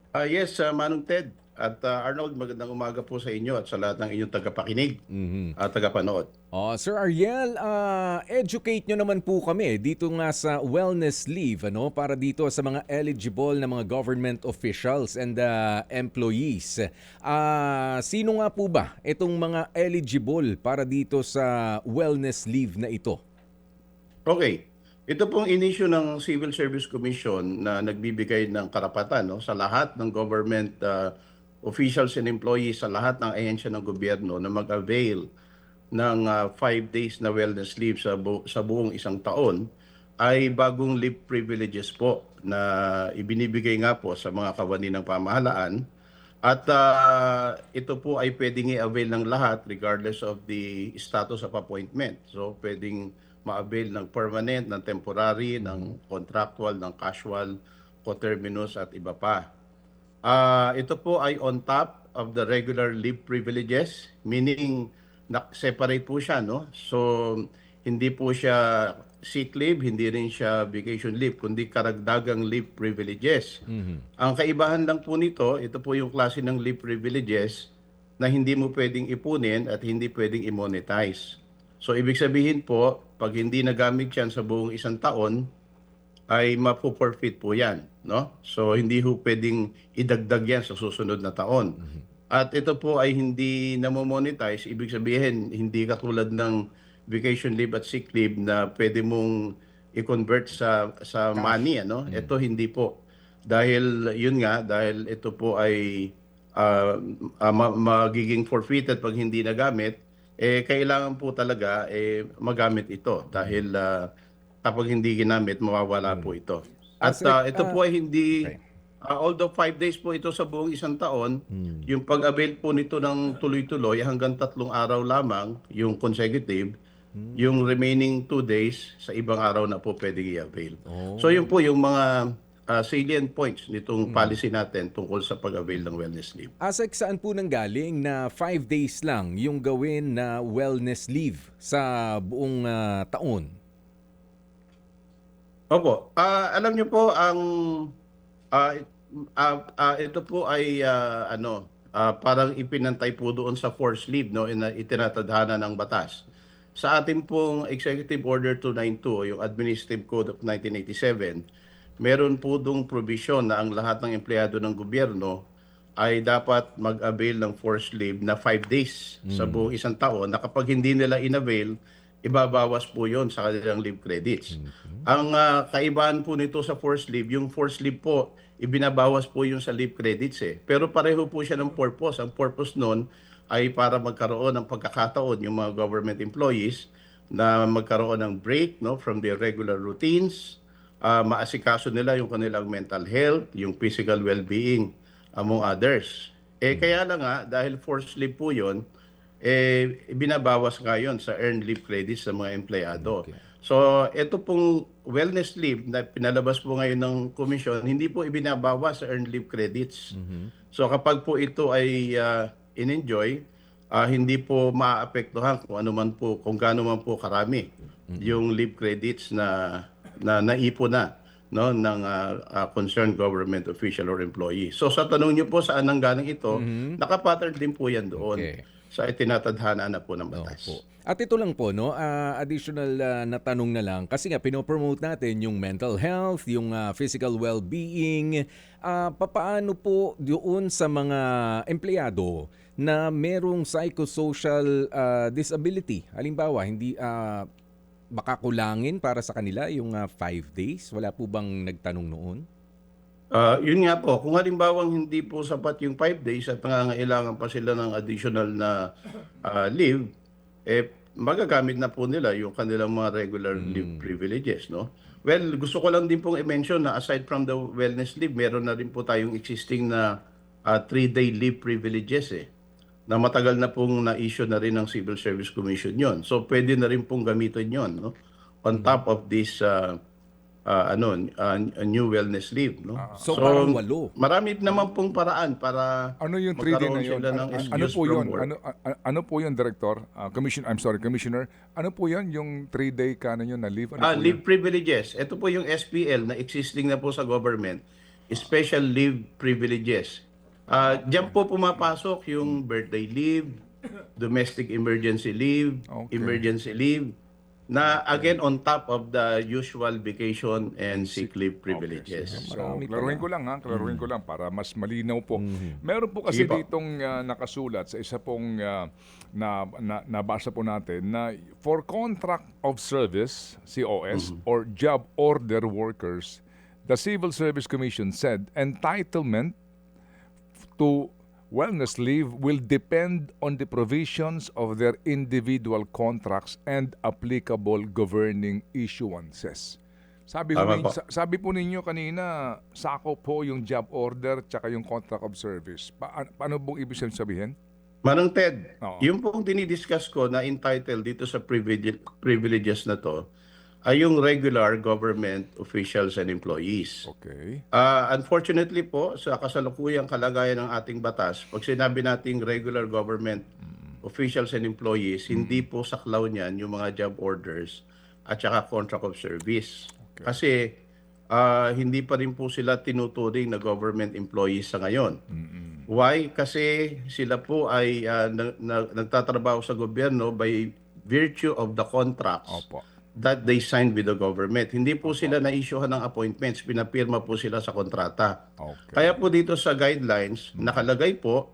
Yes, Manong Ted at Arnold, magandang umaga po sa inyo at sa lahat ng inyong tagapakinig Mhm. at tagapanood. Sir Ariel, educate nyo naman po kami dito nga sa wellness leave para dito sa mga eligible na mga government officials and employees. Sino nga po ba itong mga eligible para dito sa wellness leave na ito? Okay, ito pong inisyu ng Civil Service Commission na nagbibigay ng karapatan, no, sa lahat ng government officials and employees sa lahat ng ahensya ng gobyerno na mag-avail ng 5 days na wellness leave sa buong isang taon ay bagong leave privileges po na ibinibigay nga po sa mga kawani ng pamahalaan. At ito po ay pwedeng i-avail ng lahat regardless of the status of appointment. So pwedeng ma-avail ng permanent, ng temporary, ng contractual, ng casual, coterminous at iba pa. Ito po ay on top of the regular leave privileges, meaning separate po siya, no? So hindi po siya sick leave, hindi rin siya vacation leave, kundi karagdagang leave privileges. Mhm. Ang kaibahan lang po nito, ito po yung klase ng leave privileges na hindi mo pwedeng ipunin at hindi pwedeng i-monetize. So ibig sabihin po, pag hindi nagamit yan sa buong isang taon, ay mapo-forfeit po yan, no? So hindi ho pwedeng idagdag yan sa susunod na taon. At ito po ay hindi namo-monetize, ibig sabihin hindi katulad ng vacation leave at sick leave na pwede mong i-convert sa Cash. money, ano? Mm. Ito hindi po. Dahil yun nga, dahil ito po ay magiging forfeited pag hindi nagamit, kailangan po talaga magamit ito dahil kapag hindi ginamit, mawawala po Mm. ito. At Sec, ito po ay hindi, okay. although 5 days po ito sa buong isang taon, Mm. yung pag-avail po nito ng tuloy-tuloy hanggang 3 araw lamang, yung consecutive, yung remaining 2 days sa ibang araw na po pwedeng i-avail. So yun Oh. po yung mga salient points nitong Mm. policy natin tungkol sa pag-avail ng wellness leave. Asek, saan po nanggaling na 5 days lang yung gawin na wellness leave sa buong taon? Opo, alam niyo po ang Ah, ito po ay parang ipinantay po doon sa forced leave, no, itinatadhana ng batas. Sa ating pong Executive Order 292 o yung Administrative Code of 1987, meron po dong provision na ang lahat ng empleyado ng gobyerno ay dapat mag-avail ng forced leave na 5 days sa buong isang taon na kapag hindi nila in-avail, ibabawas po yon sa kanilang leave credits. Ang kaibahan po nito sa forced leave, yung forced leave po, ibinabawas po yung sa leave credits eh. Pero pareho po siya ng purpose. Ang purpose nun ay para magkaroon ng pagkakataon yung mga government employees na magkaroon ng break, no, from their regular routines, maasikaso nila yung kanilang mental health, yung physical well-being, among others. Kaya lang nga, dahil forced leave po yun, binabawas nga yun sa earned leave credits sa mga empleyado. Okay. So, ito pong wellness leave na pinalabas po ngayon ng komisyon, hindi po ibinabawas sa earned leave credits. So, kapag po ito ay in-enjoy, hindi po maaapektuhan kung ano man po, kung gaano man po karami yung leave credits na naipon na, no, ng concerned government official or employee. So sa tanong niyo po saan nanggaling ito, nakapattern din po yan doon Okay. sa itinatadhana na po ng Opo. batas. At ito lang po, no, additional na tanong na lang, kasi nga pinopromote natin yung mental health, yung physical well-being. Papaano po doon sa mga empleyado na merong psychosocial disability? Halimbawa, hindi makakulangin para sa kanila yung 5 days? Wala po bang nagtanong noon? Yun nga po, kung halimbawang hindi po sapat yung 5 days at nangangailangan pa sila ng additional na leave, magagamit na po nila yung kanilang mga regular leave privileges, no? Well, gusto ko lang din pong i-mention na aside from the wellness leave, meron na rin po tayong existing na 3-day leave privileges na matagal na pong na-issue na rin ng Civil Service Commission yon. So pwede na rin pong gamitin yon, no? On top of this a new wellness leave, no? So So parang 8. marami naman pong paraan para Ano yung 3D na magkaroon yun? sila ng Ano excuse po from yun? work. Ano po yun, Director? Commissioner. Ano po yun, yung 3-day canon yun na leave? Ano po Leave yun? privileges. Ito po yung SPL na existing na po sa government. special leave privileges. Diyan po pumapasok yung birthday leave, domestic emergency leave, Okay. emergency leave, na again on top of the usual vacation and sick leave privileges. So, Marami klaruhin pala. ko lang klaruhin ko lang para mas malinaw po. Meron po kasi Sige po. ditong nakasulat sa isa pong nabasa po natin na for contract of service, COS, or job order workers, the Civil Service Commission said entitlement to wellness leave will depend on the provisions of their individual contracts and applicable governing issuances. Tama po. Sabi po ninyo kanina, sako po yung job order tsaka yung contract of service. Paano pong ibig sabihin? Manong Ted, Oo. yung pong dinidiscuss ko na entitled dito sa privileges na to ay yung regular government officials and employees. Okay. Unfortunately po, sa kasalukuyang kalagayan ng ating batas, pag sinabi nating regular government officials and employees, hindi po saklaw niyan yung mga job orders at saka contract of service. Okay. Kasi hindi pa rin po sila tinuturing na government employees sa ngayon. Why? Kasi sila po ay nagtatrabaho sa gobyerno by virtue of the contracts Opo. that they signed with the government. Hindi po sila na-issuehan ng appointments, pinapirma po sila sa kontrata. Okay. Kaya po dito sa guidelines, nakalagay po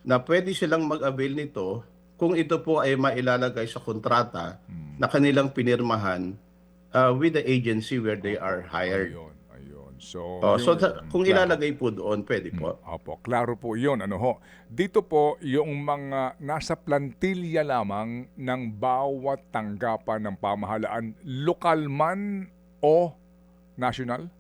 na pwede silang mag-avail nito kung ito po ay mailalagay sa kontrata na kanilang pinirmahan with the agency where they are hired. Ayun. So, Kung ilalagay po doon, pwede po. Opo, klaro po yun. Dito po, yung mga nasa plantilya lamang ng bawat tanggapan ng pamahalaan, lokal man o national?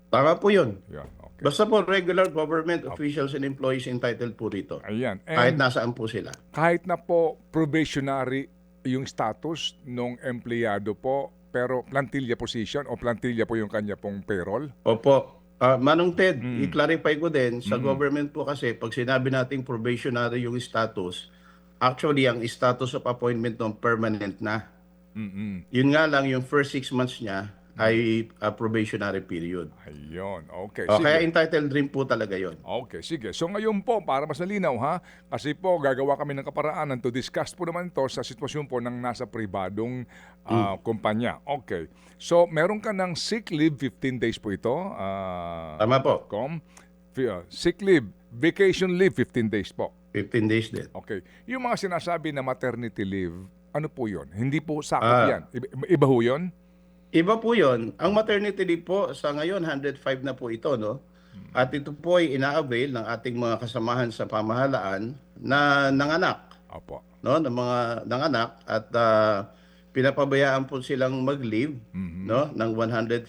Tama po yun. Yan, okay. Basta po regular government officials and employees entitled po rito. Ayan. Kahit And nasaan po sila. kahit na po probationary yung status ng empleyado po, pero plantilla position o plantilla po yung kanya pong payroll? Opo. Manong Ted, i-clarify ko din, sa government po kasi, pag sinabi nating probationary yung status, actually, ang status of appointment ng permanent na. Yun nga lang, yung first 6 months niya ay probationary period. Ayun, okay. Kaya entitled rin po talaga yun. Okay, sige. So ngayon po, para mas nalinaw ha, kasi po gagawa kami ng kaparaanan to discuss po naman to sa sitwasyon po ng nasa pribadong kumpanya. Okay. So meron ka ng sick leave, 15 days po ito. Tama po. Sick leave, vacation leave, 15 days po. 15 days din. Okay. Yung mga sinasabi na maternity leave, ano po yun? Hindi po sakop yan. Iba ho yun? Iba po yun. Ang maternity leave po, sa ngayon, 105 na po ito, no? At ito po ay ina-avail ng ating mga kasamahan sa pamahalaan na nanganak, Opo. no? Ng mga nanganak at pinapabayaan po silang mag-leave, no? Ng 105.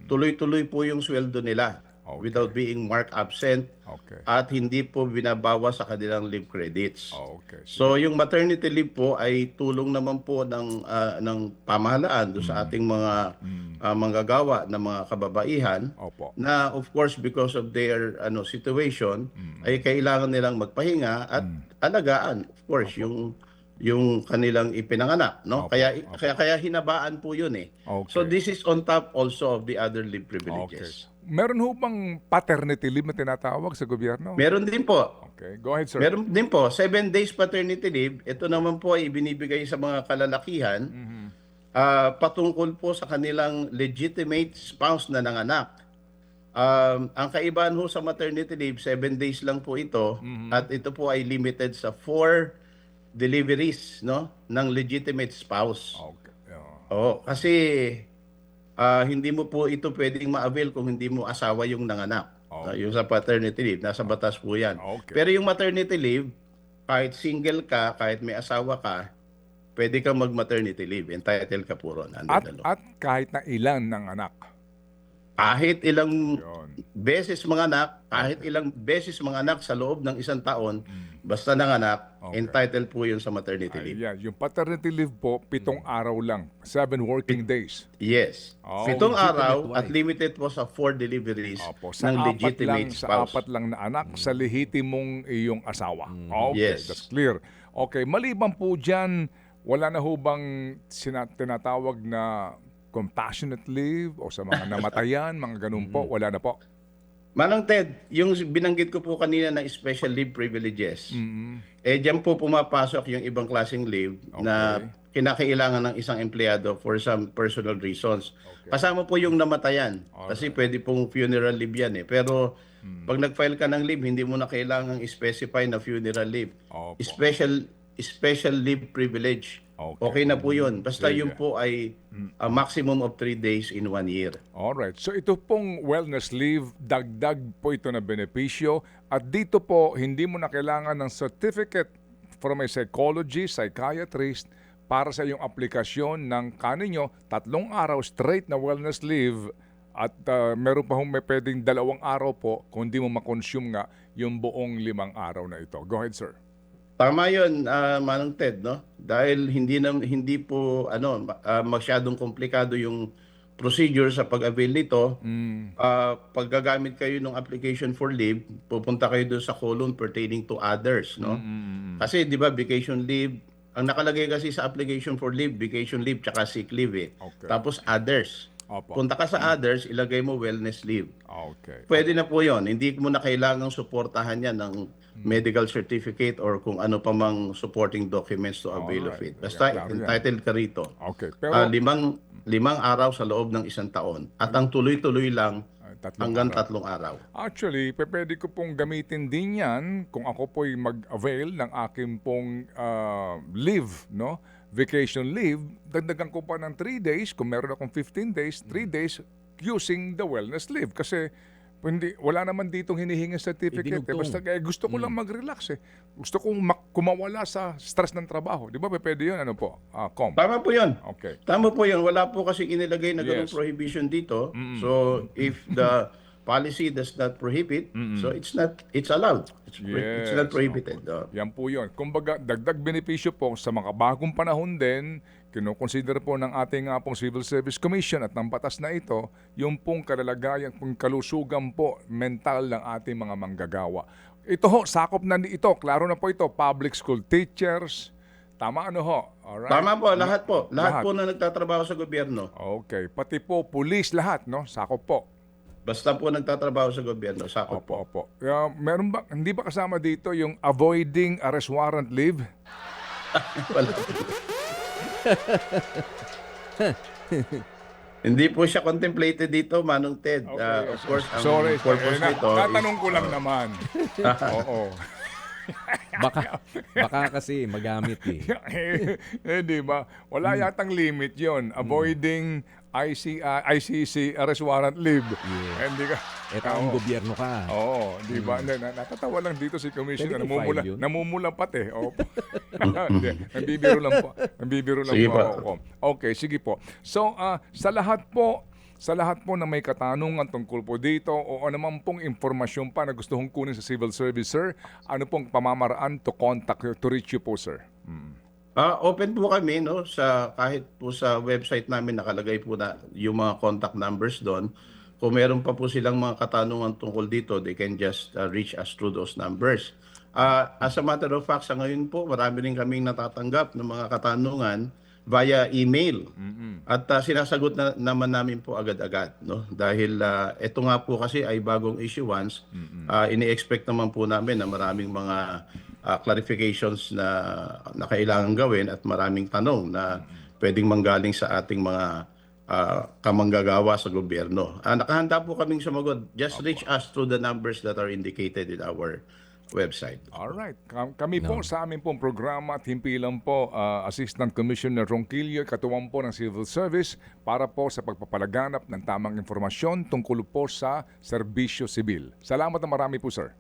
Tuloy-tuloy po yung sweldo nila without being marked absent Okay. at hindi po binabawas sa kanilang leave credits. Okay. So yung maternity leave po ay tulong naman po ng pamahalaan do sa ating mga manggagawa na mga kababaihan Opo. na of course because of their situation ay kailangan nilang magpahinga at alagaan of course yung kanilang ipinanganak, no? Opo, Kaya hinabaan po yun eh. Okay. So this is on top also of the other leave Okay. privileges. Meron ho bang paternity leave na tinatawag sa gobyerno? Meron din po. Okay. Go ahead, sir. Meron din po, 7 days paternity leave. Ito naman po ay ibinibigay sa mga kalalakihan patungkol po sa kanilang legitimate spouse na nanganak. Ang kaibahan ho sa maternity leave, 7 days lang po ito at ito po ay limited sa 4 deliveries, no, ng legitimate spouse. Okay. Kasi hindi mo po ito pwedeng ma-avail kung hindi mo asawa yung nanganak. Yung sa paternity leave, nasa batas po yan. Okay. Pero yung maternity leave, kahit single ka, kahit may asawa ka, pwede kang mag-maternity leave. Entitled ka po ron. At kahit na ilan ng anak. Kahit ilang Yun. beses manganak, kahit ilang beses manganak sa loob ng 1 taon, basta nanganak, entitled po yun sa maternity leave. Ayan. Yung paternity leave po, 7 araw lang. 7 working days. Yes. Oh, 7 legitimate araw wife. at limited po sa 4 deliveries Opo. Sa ng 4 lang, legitimate sa spouse. 4 lang na anak, sa lehitimong iyong asawa. Okay, Yes. that's clear. Okay, maliban po dyan, wala na ho bang tinatawag na compassionate leave o sa mga namatayan, mga ganun po? Wala na po. Manang Ted, yung binanggit ko po kanina na special leave privileges, diyan po pumapasok yung ibang klaseng leave na kinakailangan ng isang empleyado for some personal reasons. Kasama po yung namatayan, kasi pwede pong funeral leave yan eh. Pero pag nag-file ka ng leave, hindi mo na kailangang specify na funeral leave. Opo. Special leave privilege. Okay na po yun. Basta yun po ay a maximum of 3 days in 1 year. Alright. So ito pong wellness leave, dagdag po ito na benepisyo. At dito po, hindi mo na kailangan ng certificate from a psychiatrist para sa iyong aplikasyon ng kaninyo, 3 araw straight na wellness leave at meron pa may pwedeng 2 araw po kung hindi mo makonsume nga yung buong 5 araw na ito. Go ahead, sir. Tama 'yun, Manong Ted, no? Dahil hindi po masyadong komplikado yung procedure sa pag-avail nito. Pag gagamit kayo ng application for leave, pupunta kayo doon sa column pertaining to others, no? Kasi 'di ba vacation leave, ang nakalagay kasi sa application for leave, vacation leave tsaka sick leave eh. Okay. Tapos others. Opo. Punta ka sa others, ilagay mo wellness leave. Okay. Pwede na po 'yon. Hindi mo na kailangang suportahan 'yan ng medical certificate or kung ano pa mang supporting documents to avail of it. Basta Klaro yan. entitled ka rito. Okay. Pero Limang araw sa loob ng 1 taon. At ang tuloy-tuloy lang hanggang 3 araw. actually, pwede ko pong gamitin din yan kung ako po'y mag-avail ng aking pong leave, no? Vacation leave, dagdagan ko pa ng 3 days, kung meron akong 15 days, 3 days using the wellness leave. Kasi wala naman ditong hinihingi certificate. Dinugtong. Basta gusto ko lang mag-relax eh. Gusto kong kumawala sa stress ng trabaho. Di ba? Pwede yun. Ano po? Com. Tama po 'yon. Okay. Tama po 'yon. Wala po kasi inilagay na ganung Yes. prohibition dito. So if the policy does not prohibit, so it's allowed. It's not prohibited. Yan po yun. Kumbaga, dagdag benepisyo po sa mga bagong panahon din, kinoconsider po ng ating pong Civil Service Commission at ng batas na ito, yung pong kalalagayan, pong kalusugan po mental ng ating mga manggagawa. Ito ho, sakop na ito. Klaro na po ito, public school teachers. Tama ano ho? Alright? Tama po, lahat po. Lahat po na nagtatrabaho sa gobyerno. Okay. Pati po, police lahat, no? Sakop po. Basta po nagtatrabaho sa gobyerno, sakop po. Opo. Meron ba, hindi ba kasama dito yung avoiding arrest warrant leave? Wala. Hindi po siya contemplated dito, Manong Ted. Okay. Of course, ang Sorry, purpose nito tatanong ko lang naman. Oo. Baka kasi magamit eh. Di ba? Wala yatang limit yon. Avoiding ICC arrest warrant leave. Hindi ka. Eto ang gobyerno ka. Oo, di ba? Natatawa lang dito si Commissioner. Pwede i-file yun? Namumula pat eh. Opo. Hindi, nambibiro lang po. Nambibiro lang Sige po po. ako. Okay, sige po. So, sa lahat po na may katanungan tungkol po dito o naman pong informasyon pa na gusto kong kunin sa civil service, sir, ano pong pamamaraan to contact to reach you po, sir? Open po kami, no, sa kahit po sa website namin nakalagay po na yung mga contact numbers doon. Kung meron pa po silang mga katanungan tungkol dito, they can just reach us through those numbers. As a matter of fact, sa ngayon po, marami rin kaming natatanggap ng mga katanungan via email. At sinasagot naman namin po agad-agad, no? Dahil ito nga po kasi ay bagong issuance. Ini-expect naman po namin na maraming mga clarifications na kailangan gawin at maraming tanong na pwedeng manggaling sa ating mga kamanggagawa sa gobyerno. Nakahanda po kaming sumagot. Just reach us through the numbers that are indicated in our website. Alright. Kami po sa aming pong programa at himpilan po Assistant Commissioner Ronquillo, katuwang po ng Civil Service para po sa pagpapalaganap ng tamang informasyon tungkol po sa serbisyo sibil. Salamat na marami po, sir.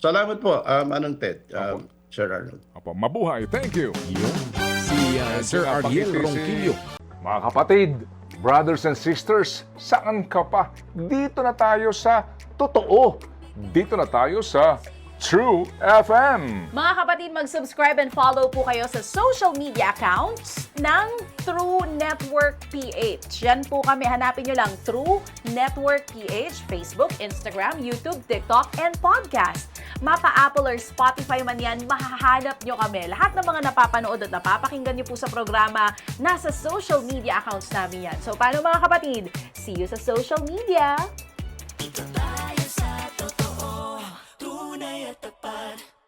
Salamat po, Manong Ted, Sir Arnold. Opo, mabuhay. Thank you. Yun. Si Sir Ariel Ronquillo. Mga kapatid, brothers and sisters, saan ka pa? Dito na tayo sa totoo. Dito na tayo sa True FM. Mga kapatid, mag-subscribe and follow po kayo sa social media accounts ng True Network PH. Yan po kami, hanapin nyo lang True Network PH, Facebook, Instagram, YouTube, TikTok, and podcast. Mapa Apple or Spotify man yan, mahahanap nyo kami. Lahat ng mga napapanood at napapakinggan nyo po sa programa, nasa social media accounts namin yan. So, paano mga kapatid? See you sa social media! Dito tayo sa Tunay at tapat.